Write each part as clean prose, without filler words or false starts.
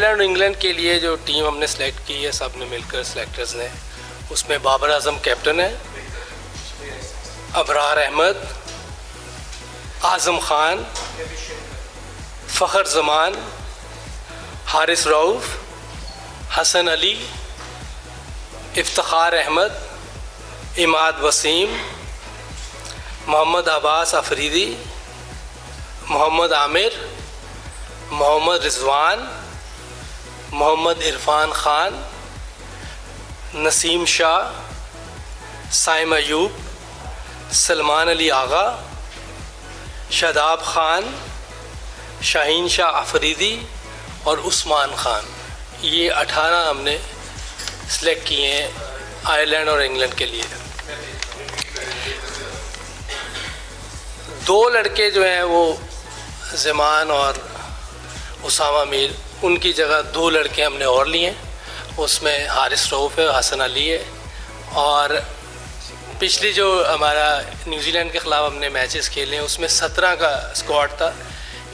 Ireland और England के लिए जो टीम हमने सेलेक्ट की है, सब ने मिलकर सेलेक्टर्स ने, उसमें बाबर आजम कैप्टन है, अबरार अहमद, आज़म खान, फ़खर जमान, हारिस रऊफ़, हसन अली, इफ्तिखार अहमद, इमाद वसीम, मोहम्मद अब्बास अफरीदी, मोहम्मद आमिर, मोहम्मद रिजवान, मोहम्मद इरफान ख़ान, नसीम शाह, साइम अयूब, सलमान अली आगा, शादाब ख़ान, शाहीन शाह अफरीदी और उस्मान ख़ान। ये 18 हमने सेलेक्ट किए हैं आयरलैंड और इंग्लैंड के लिए। 2 लड़के जो हैं वो ज़मान और उसामा मीर, उनकी जगह 2 लड़के हमने और लिए हैं। उसमें हारिस रऊफ़ है, हसन अली है। और पिछली जो हमारा न्यूजीलैंड के ख़िलाफ़ हमने मैचेस खेले हैं उसमें 17 का स्क्वाड था,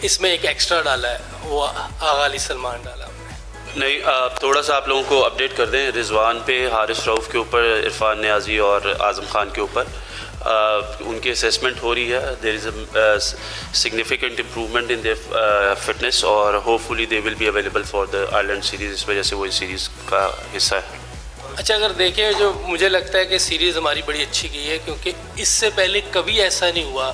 इसमें एक एक्स्ट्रा डाला है, वो आगा अली सलमान डाला हमने। नहीं, थोड़ा सा आप लोगों को अपडेट कर दें। रिजवान पे, हारिस रऊफ़ के ऊपर, इरफान नियाज़ी और आज़म खान के ऊपर उनकी असेसमेंट हो रही है। There is a significant improvement in their fitness और hopefully they will be available for the Ireland series. इस वजह से वो इस सीरीज़ का हिस्सा है। अच्छा, अगर देखें, जो मुझे लगता है कि सीरीज़ हमारी बड़ी अच्छी गई है, क्योंकि इससे पहले कभी ऐसा नहीं हुआ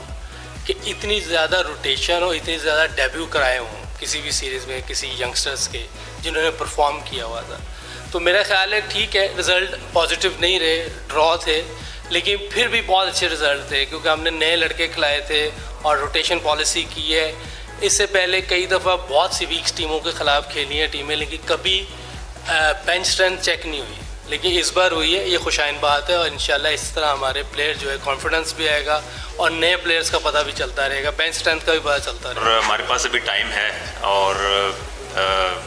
कि इतनी ज़्यादा रोटेशन और इतनी ज़्यादा डेब्यू कराए हों किसी भी सीरीज़ में किसी यंगस्टर्स के जिन्होंने परफॉर्म किया हुआ था। तो मेरा ख्याल है ठीक है, रिज़ल्ट पॉजिटिव नहीं रहे, ड्रॉ थे, लेकिन फिर भी बहुत अच्छे रिज़ल्ट थे क्योंकि हमने नए लड़के खिलाए थे और रोटेशन पॉलिसी की है। इससे पहले कई दफ़ा बहुत सी वीक्स टीमों के ख़िलाफ़ खेली हैं टीमें, लेकिन कभी बेंच स्ट्रेंथ चेक नहीं हुई, लेकिन इस बार हुई है। ये खुशाइन बात है और इंशाल्लाह इस तरह हमारे प्लेयर जो है कॉन्फिडेंस भी आएगा और नए प्लेयर्स का पता भी चलता रहेगा, बेंच स्ट्रेंथ का भी पता चलता रहेगा। और हमारे पास अभी टाइम है और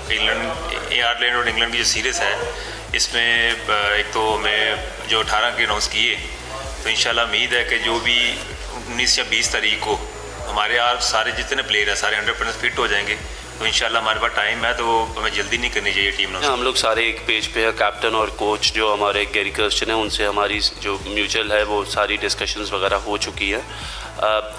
आयरलैंड और इंग्लैंड की जो सीरीज़ है इसमें एक तो हमें जो 18 के अनाउंस किए, तो इंशाल्लाह उम्मीद है कि जो भी 19 या 20 तारीख को हमारे यहाँ सारे जितने प्लेयर हैं सारे 100% फिट हो जाएंगे। तो इंशाल्लाह हमारे पास टाइम है, तो हमें जल्दी नहीं करनी चाहिए टीम ने। हम लोग सारे एक पेज पे है। कैप्टन और कोच जो हमारे गैरी कर्स्टन है, उनसे हमारी जो म्यूचुअल है वो सारी डिस्कशंस वगैरह हो चुकी है।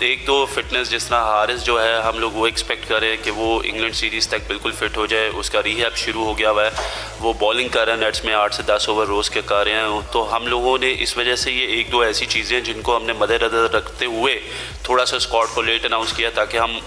एक तो फिटनेस, जिस तरह हारिस जो है, हम लोग वो एक्सपेक्ट कर रहे हैं कि वो इंग्लैंड सीरीज़ तक बिल्कुल फ़िट हो जाए। उसका रीहैब शुरू हो गया हुआ है, वो बॉलिंग कर रहे हैं नेट्स में 8 से 10 ओवर रोज़ के कर रहे हैं। तो हम लोगों ने इस वजह से ये 1-2 ऐसी चीज़ें जिनको हमने मद्देनज़र रखते हुए थोड़ा सा स्क्वाड को लेट अनाउंस किया, ताकि हम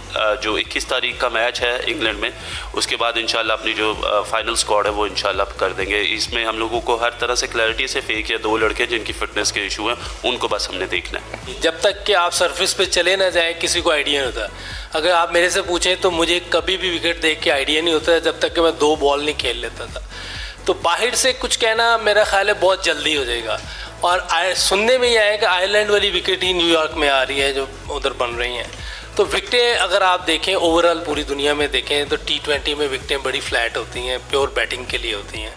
जो 21 तारीख का मैच है इंग्लैंड में, उसके बाद इंशाल्लाह अपनी जो फाइनल स्क्वाड है वो इंशाल्लाह कर देंगे। इसमें हम लोगों को हर तरह से क्लैरिटी से फेक या 2 लड़के जिनकी फ़िटनेस के इशू हैं उनको बस हमने देखना है। जब तक कि आप सरफेस पे चले ना जाए किसी को आइडिया नहीं होता। अगर आप मेरे से पूछें तो मुझे कभी भी विकेट देख के आइडिया नहीं होता जब तक कि मैं 2 बॉल नहीं खेल लेता था। तो बाहर से कुछ कहना मेरा ख्याल है बहुत जल्दी हो जाएगा। और सुनने में ये आया कि आयरलैंड वाली विकेट ही न्यूयॉर्क में आ रही है जो उधर बन रही हैं। तो विकटें अगर आप देखें ओवरऑल पूरी दुनिया में देखें तो T20 में विकटें बड़ी फ्लैट होती हैं, प्योर बैटिंग के लिए होती हैं।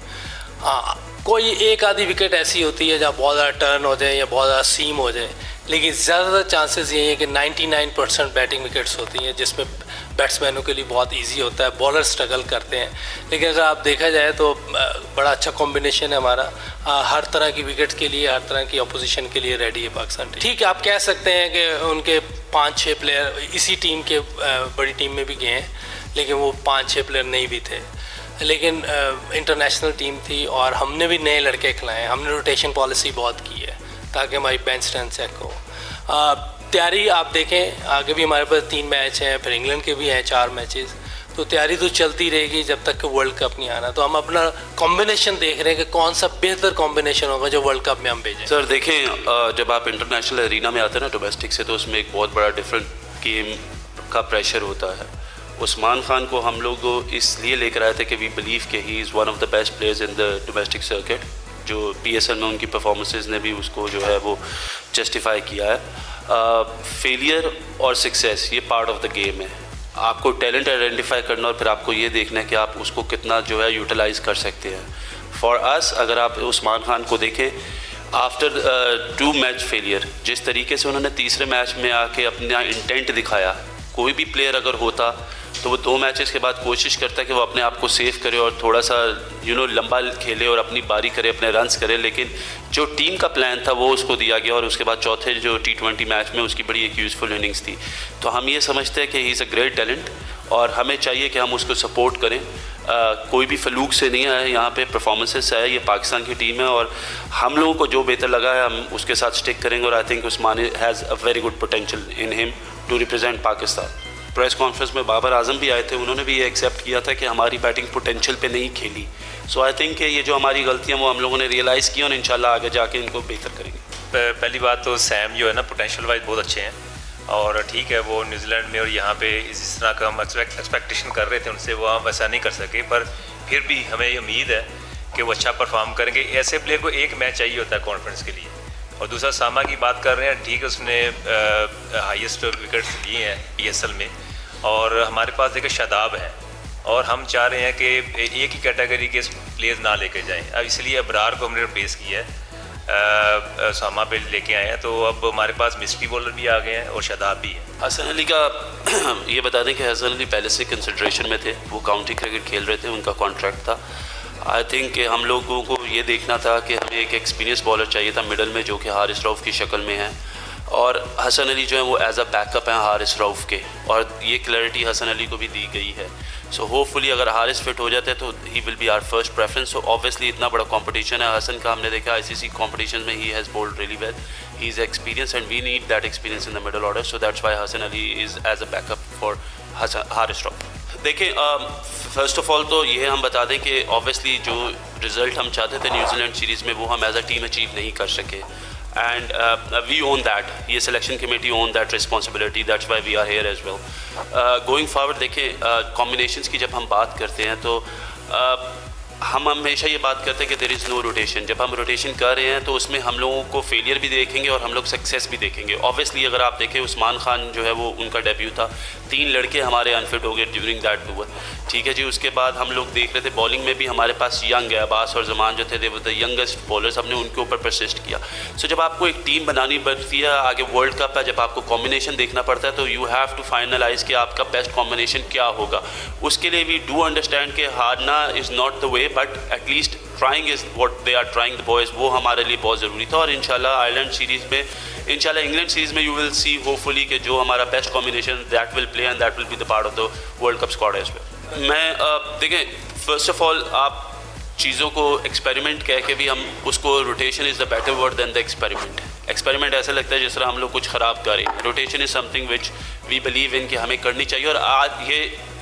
हाँ, कोई एक आधी विकेट ऐसी होती है जहाँ बहुत ज़्यादा टर्न हो जाए या बहुत ज़्यादा सीम हो जाए, लेकिन ज़्यादातर चांसेस यही है कि 99% बैटिंग विकेट्स होती हैं, जिसमें बैट्समैनों के लिए बहुत इजी होता है, बॉलर स्ट्रगल करते हैं। लेकिन अगर आप देखा जाए तो बड़ा अच्छा कॉम्बिनेशन है हमारा, हर तरह की विकेट के लिए, हर तरह की अपोजिशन के लिए रेडी है पाकिस्तान। ठीक है, आप कह सकते हैं कि उनके 5-6 प्लेयर इसी टीम के बड़ी टीम में भी गए हैं, लेकिन वो 5-6 प्लेयर नहीं भी थे। लेकिन इंटरनेशनल टीम थी और हमने भी नए लड़के खिलाए। हमने रोटेशन पॉलिसी बहुत की है ताकि हमारी बेंच स्ट्रेंथ चेक हो। तैयारी आप देखें, आगे भी हमारे पास 3 मैच हैं, फिर इंग्लैंड के भी हैं 4 मैचेस, तो तैयारी तो चलती रहेगी जब तक कि वर्ल्ड कप नहीं आना। तो हम अपना कॉम्बिनेशन देख रहे हैं कि कौन सा बेहतर कॉम्बिनेशन होगा जो वर्ल्ड कप में हम भेजें। सर देखें, जब आप इंटरनेशनल एरिना में आते हैं ना डोमेस्टिक से, तो उसमें एक बहुत बड़ा डिफरेंट गेम का प्रेशर होता है। उस्मान खान को हम लोग इसलिए लेकर आए थे कि वी बिलीव कि he is one of the best players in the domestic circuit. जो PSL में उनकी परफॉर्मेंसेस ने भी उसको जो है वो जस्टिफाई किया है। फेलियर और सक्सेस ये पार्ट ऑफ द गेम है। आपको टैलेंट आइडेंटिफाई करना और फिर आपको ये देखना है कि आप उसको कितना जो है यूटिलाइज़ कर सकते हैं। फॉर अस, अगर आप उस्मान खान को देखें, आफ्टर 2 मैच फेलियर, जिस तरीके से उन्होंने तीसरे मैच में आके अपना इंटेंट दिखाया, कोई भी प्लेयर अगर होता तो वो 2 मैचेस के बाद कोशिश करता है कि वो अपने आप को सेव करे और थोड़ा सा लंबा खेले और अपनी बारी करे, अपने रन्स करे, लेकिन जो टीम का प्लान था वो उसको दिया गया और उसके बाद चौथे जो T20 मैच में उसकी बड़ी एक यूज़फुल इनिंग्स थी। तो हम ये समझते हैं कि he is a great talent और हमें चाहिए कि हम उसको सपोर्ट करें। कोई भी फलूक से नहीं आया यहाँ पे, परफॉर्मेंसेस से आया। ये पाकिस्तान की टीम है और हम लोगों को जो बेहतर लगा है हम उसके साथ स्टिक करेंगे और I think Usman has a very good potential in him to represent Pakistan. Press conference में बाबर आजम भी आए थे, उन्होंने भी ये एक्सेप्ट किया था कि हमारी बैटिंग पोटेंशियल पे नहीं खेली। सो आई थिंक ये जो हमारी गलतियाँ वो हम लोगों ने रियलाइज़ की और इंशाल्लाह आगे जाके इनको बेहतर करेंगे। पहली बात तो सैम जो है ना पोटेंशियल वाइज बहुत अच्छे हैं और ठीक है वो न्यूजीलैंड में और यहाँ पे इस तरह का हम एक्सपेक्टेशन कर रहे थे उनसे, वो हम वैसा नहीं कर सके, पर फिर भी हमें ये उम्मीद है कि वो अच्छा परफॉर्म करेंगे। ऐसे प्लेयर को एक मैच चाहिए होता है कॉन्फ्रेंस के लिए। और दूसरा सामा की बात कर रहे हैं, ठीक है उसने हाईएस्ट विकेट्स लिए हैं PSL में और हमारे पास देखिए शादाब हैं और हम चाह रहे हैं कि एक ही कैटेगरी के प्लेयर्स ना लेके जाएं। अब इसलिए अबरार को हमने रिप्लेस किया है, सामा पे लेके आए हैं। तो अब हमारे पास मिस्ट्री बॉलर भी आ गए हैं और शादाब भी है। हसन अली का ये बता दें कि हसन अली पहले से कंसिडरेशन में थे, वो काउंटी क्रिकेट खेल रहे थे, उनका कॉन्ट्रैक्ट था। आई थिंक कि हम लोगों को ये देखना था कि हमें एक एक्सपीरियंस बॉलर चाहिए था मिडल में जो कि हारिस रऊफ़ की शक्ल में है और हसन अली जो है वो एज अ बैकअप हैं हारिस रऊफ़ के और ये क्लैरिटी हसन अली को भी दी गई है। सो होपफुली अगर हारिस फिट हो जाते हैं तो he will be our first preference. So obviously इतना बड़ा कंपटीशन है, हसन का हमने देखा ICC कॉम्पिटिशन में he has bowled really well, he is experience and we need that experience in the middle order. So that's why Hasan Ali is as a backup for Haris Rauf. देखिए first of all तो ये हम बता दें कि ऑब्वियसली जो result हम चाहते थे न्यूजीलैंड सीरीज़ में वो हम एज अ टीम अचीव नहीं कर सके and we own that, ये selection committee own that responsibility, that's why we are here as well. Going forward देखिए combinations की जब हम बात करते हैं तो हम हमेशा ये बात करते हैं कि देयर इज़ नो रोटेशन। जब हम रोटेशन कर रहे हैं तो उसमें हम लोगों को फेलियर भी देखेंगे और हम लोग सक्सेस भी देखेंगे। ऑब्वियसली अगर आप देखें उस्मान खान जो है वो उनका डेब्यू था, 3 लड़के हमारे अनफिट हो गए ड्यूरिंग दैट टूर, ठीक है जी। उसके बाद हम लोग देख रहे थे बॉलिंग में भी हमारे पास यंग है, अब्बास और जमान जो थे दे वर द यंगेस्ट बॉलर्स, हमने उनके ऊपर परसिस्ट किया। सो जब आपको एक टीम बनानी पड़ती है, आगे वर्ल्ड कप है, जब आपको कॉम्बिनेशन देखना पड़ता है तो यू हैव टू फाइनलाइज कि आपका बेस्ट कॉम्बिनेशन क्या होगा। उसके लिए वी डू अंडरस्टैंड कि हारना is not the way but at least trying is what they are trying the boys, वो हमारे लिए बहुत ज़रूरी था। और इंशाल्लाह आयरलैंड सीरीज़ में, इंशाल्लाह इंग्लैंड सीरीज़ में यू विल सी होपफुली कि जो हमारा best combination that will play and that will be the part of the world cup squad as well. मैं देखें फर्स्ट ऑफ ऑल आप चीज़ों को एक्सपेरिमेंट कह के भी हम उसको, rotation is the better word than the experiment. Experiment ऐसा लगता है जिस तरह हम लोग कुछ ख़राब कर रहे हैं। Rotation is something which we believe in कि हमें करनी चाहिए और आज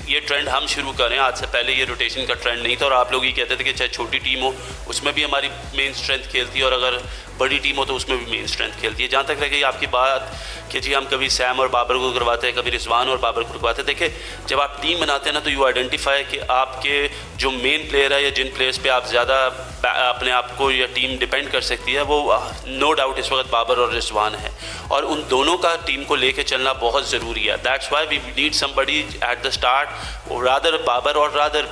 ये ट्रेंड हम शुरू करें। आज से पहले ये रोटेशन का ट्रेंड नहीं था और आप लोग ये कहते थे कि चाहे छोटी टीम हो उसमें भी हमारी मेन स्ट्रेंथ खेलती है और अगर बड़ी टीम हो तो उसमें भी मेन स्ट्रेंथ खेलती है। जहाँ तक रह गई आपकी बात कि जी हम कभी सैम और बाबर को करवाते हैं, कभी रिजवान और बाबर को करवाते हैं। देखिए जब आप टीम बनाते हैं ना तो यू आइडेंटिफाई कि आपके जो मेन प्लेयर है या जिन प्लेयर्स पे आप ज़्यादा अपने आप को या टीम डिपेंड कर सकती है वो नो डाउट इस वक्त बाबर और रिजवान है और उन दोनों का टीम को लेके चलना बहुत ज़रूरी है। That's why we need somebody at the start rather Babar और रादर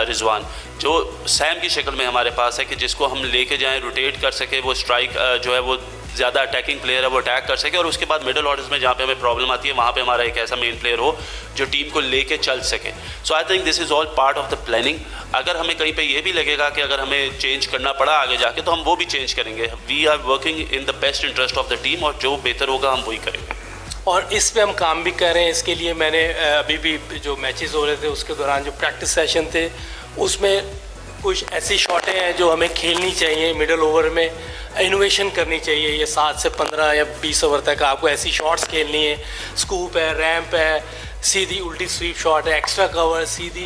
रिजवान जो सैम की शक्ल में हमारे पास है कि जिसको हम लेके जाएं, रोटेट कर सके, वो स्ट्राइक जो है वो ज़्यादा अटैकिंग प्लेयर है वो अटैक कर सके और उसके बाद मिडल ऑर्डर्स में जहाँ पे हमें प्रॉब्लम आती है वहाँ पे हमारा एक ऐसा मेन प्लेयर हो जो टीम को लेके चल सके। So I think this is all part of the planning. अगर हमें कहीं पे ये भी लगेगा कि अगर हमें चेंज करना पड़ा आगे जाके तो हम वो भी चेंज करेंगे। We are working in the best interest of the team और जो बेहतर होगा हम वही करेंगे और इस पे हम काम भी कर रहे हैं। इसके लिए मैंने अभी भी जो मैचेस हो रहे थे उसके दौरान जो प्रैक्टिस सेशन थे उसमें कुछ ऐसी शॉटें हैं जो हमें खेलनी चाहिए। मिडल ओवर में इनोवेशन करनी चाहिए। ये 7 से 15 या 20 ओवर तक आपको ऐसी शॉट्स खेलनी है। स्कूप है, रैम्प है, सीधी उल्टी स्वीप शॉट है, एक्स्ट्रा कवर सीधी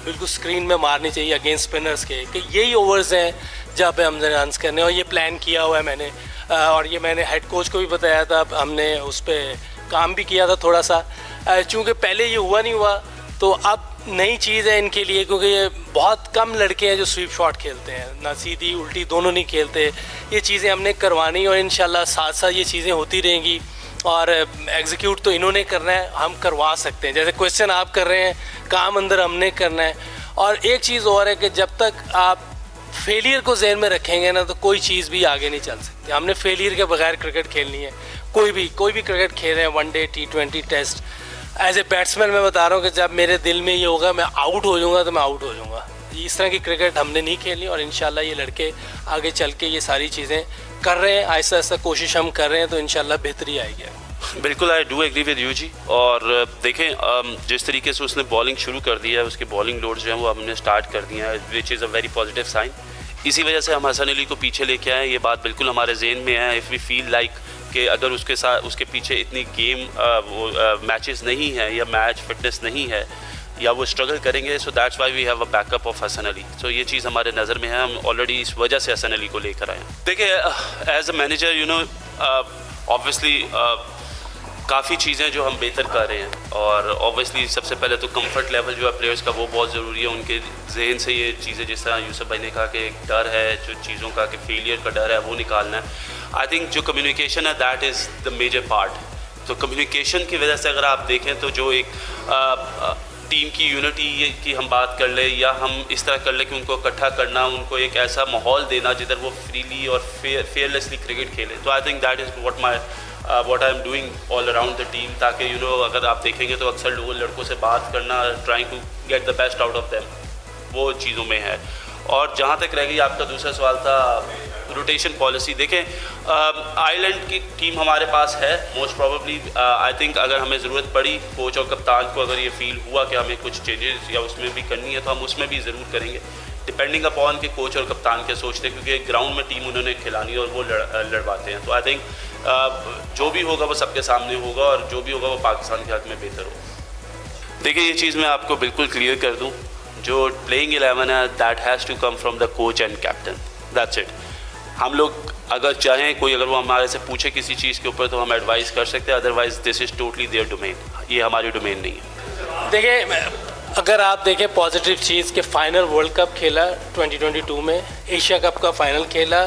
बिल्कुल स्क्रीन में मारनी चाहिए अगेंस्ट स्पिनर्स के, कि यही ओवर्स हैं जहाँ पे हमने रन्स करने और ये प्लान किया हुआ है मैंने और ये मैंने हेड कोच को भी बताया था। हमने उस पर काम भी किया था थोड़ा सा, चूँकि पहले ये हुआ नहीं हुआ तो अब नई चीज़ है इनके लिए क्योंकि ये बहुत कम लड़के हैं जो स्वीप शॉट खेलते हैं, ना सीधी उल्टी दोनों नहीं खेलते। ये चीज़ें हमने करवानी और इंशाल्लाह साथ साथ ये चीज़ें होती रहेंगी और एग्जीक्यूट तो इन्होंने करना है, हम करवा सकते हैं। जैसे क्वेश्चन आप कर रहे हैं, काम अंदर हमने करना है। और एक चीज़ और है कि जब तक आप फेलियर को ज़हन में रखेंगे ना तो कोई चीज़ भी आगे नहीं चल सकती। हमने फेलियर के बगैर क्रिकेट खेलनी है। कोई भी क्रिकेट खेल रहे हैं, one day, T20 test, as a batsman मैं बता रहा हूँ कि जब मेरे दिल में ये होगा मैं आउट हो जाऊँगा तो मैं आउट हो जाऊँगा। इस तरह की क्रिकेट हमने नहीं खेलनी और इंशाल्लाह ये लड़के आगे चल के ये सारी चीज़ें कर रहे हैं, आहिस्ता आहिस्ता कोशिश हम कर रहे हैं तो इंशाल्लाह बेहतरी आएगी। बिल्कुल, I do agree with you जी। और देखें जिस तरीके से उसने बॉलिंग शुरू कर दिया है, उसके बॉलिंग लोड्स जो हैं वो हमने स्टार्ट कर दिए हैं, which is a very positive sign. इसी वजह से हम हसन अली को पीछे लेके आए, ये बात बिल्कुल हमारे जेहन में है। इफ़ वी फील लाइक कि अगर उसके साथ उसके पीछे इतनी गेम मैचेस नहीं है या मैच फिटनेस नहीं है या वो स्ट्रगल करेंगे, so that's why we have a backup of Hasan Ali. So ये चीज़ हमारे नज़र में है, हम ऑलरेडी इस वजह से हसन अली को लेकर आए हैं। देखिए as a manager you know obviously काफ़ी चीज़ें जो हम बेहतर कर रहे हैं और ऑब्वियसली सबसे पहले तो कंफर्ट लेवल जो है प्लेयर्स का वो बहुत ज़रूरी है। उनके जहन से ये चीज़ें, जिस तरह यूसुफ भाई ने कहा कि एक डर है जो चीज़ों का, कि फेलियर का डर है, वो निकालना है। आई थिंक जो कम्युनिकेशन है that is the major part. तो कम्युनिकेशन की वजह से अगर आप देखें तो जो एक टीम की यूनिटी की हम बात कर ले या हम इस तरह कर ले कि उनको इकट्ठा करना, उनको एक ऐसा माहौल देना जिधर वो फ्रीली और फेयरलेसली क्रिकेट खेले। तो I think that is what I'm doing all around the team, ताकि you know अगर आप देखेंगे तो अक्सर लोगों लड़कों से बात करना, trying to get the best out of them, वो चीज़ों में है। और जहाँ तक रह गई आपका दूसरा सवाल था रोटेशन पॉलिसी, देखें आयरलैंड की टीम हमारे पास है। मोस्ट प्रॉबली आई थिंक अगर हमें ज़रूरत पड़ी कोच और कप्तान को, अगर ये फील हुआ कि हमें कुछ चेंजेस या उसमें भी करनी है तो हम उसमें भी ज़रूर करेंगे, डिपेंडिंग अपॉन के कोच और कप्तान के सोचते हैं, क्योंकि ग्राउंड में टीम उन्होंने खिलानी और वो लड़वाते हैं। तो आई थिंक जो भी होगा वो सबके सामने होगा और जो भी होगा वो पाकिस्तान के हक़ में बेहतर होगा। देखिए ये चीज़ मैं आपको बिल्कुल क्लियर कर दूं, जो प्लेइंग 11 है that has to come from the coach and captain, that's it. हम लोग अगर चाहें कोई अगर वो हमारे से पूछे किसी चीज़ के ऊपर तो हम एडवाइस कर सकते हैं, otherwise this is totally there domain, ये हमारी डोमेन नहीं है। देखिए अगर आप देखें पॉजिटिव चीज़ के फाइनल वर्ल्ड कप खेला 2022 में, एशिया कप का फाइनल खेला,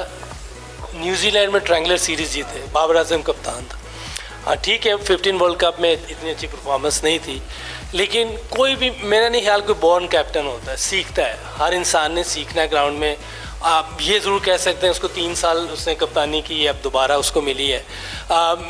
न्यूजीलैंड में ट्रायंगुलर सीरीज़ जीते, बाबर आजम कप्तान था। हाँ ठीक है 15 वर्ल्ड कप में इतनी अच्छी परफॉर्मेंस नहीं थी, लेकिन कोई भी मेरा नहीं ख्याल कोई बॉर्न कैप्टन होता है, सीखता है, हर इंसान ने सीखना है ग्राउंड में। आप ये ज़रूर कह सकते हैं उसको 3 साल उसने कप्तानी की, अब दोबारा उसको मिली है।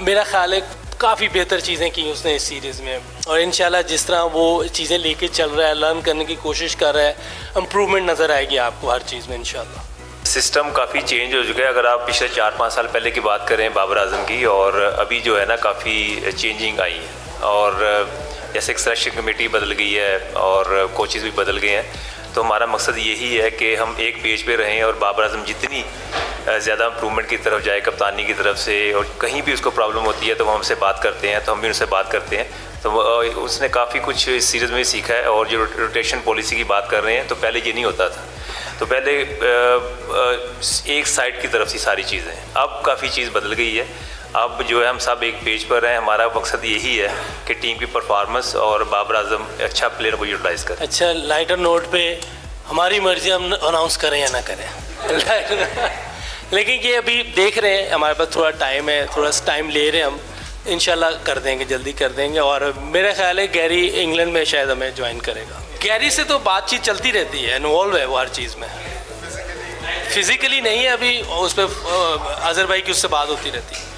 मेरा ख्याल है काफ़ी बेहतर चीज़ें की उसने इस सीरीज़ में और इंशाल्लाह जिस तरह वो चीज़ें लेके चल रहा है, लर्न करने की कोशिश कर रहा है, इम्प्रूवमेंट नज़र आएगी आपको हर चीज़ में इंशाल्लाह। सिस्टम काफ़ी चेंज हो चुका है। अगर आप पिछले 4-5 साल पहले की बात करें बाबर आजम की, और अभी जो है ना काफ़ी चेंजिंग आई है, और जैसे सिलेक्शन कमेटी बदल गई है और कोचेज़ भी बदल गए हैं, तो हमारा मकसद यही है कि हम एक पेज पे रहें और बाबर आजम जितनी ज़्यादा इम्प्रूवमेंट की तरफ जाए कप्तानी की तरफ से, और कहीं भी उसको प्रॉब्लम होती है तो वो हमसे बात करते हैं, तो हम भी उनसे बात करते हैं। तो उसने काफ़ी कुछ इस सीरीज़ में सीखा है। और जो रोटेशन पॉलिसी की बात कर रहे हैं, तो पहले ये नहीं होता था, तो पहले एक साइड की तरफ से सारी चीज़ें, अब काफ़ी चीज़ बदल गई है। अब जो है हम सब एक पेज पर हैं। हमारा मकसद यही है कि टीम की परफॉर्मेंस और बाबर आजम अच्छा प्लेयर को यूटिलाइज़ करें। अच्छा लाइटर नोट पे हमारी मर्जी हम अनाउंस करें या ना करें लेकिन ये अभी देख रहे हैं, हमारे पास थोड़ा टाइम है, थोड़ा टाइम ले रहे हैं हम, इंशाल्लाह कर देंगे, जल्दी कर देंगे। और मेरा ख्याल है गैरी इंग्लैंड में शायद हमें ज्वाइन करेगा। गैरी से तो बातचीत चलती रहती है, इन्वॉल्व है वो हर चीज़ में, फिज़िकली नहीं है अभी, उस पर अजहर भाई की उससे बात होती रहती है।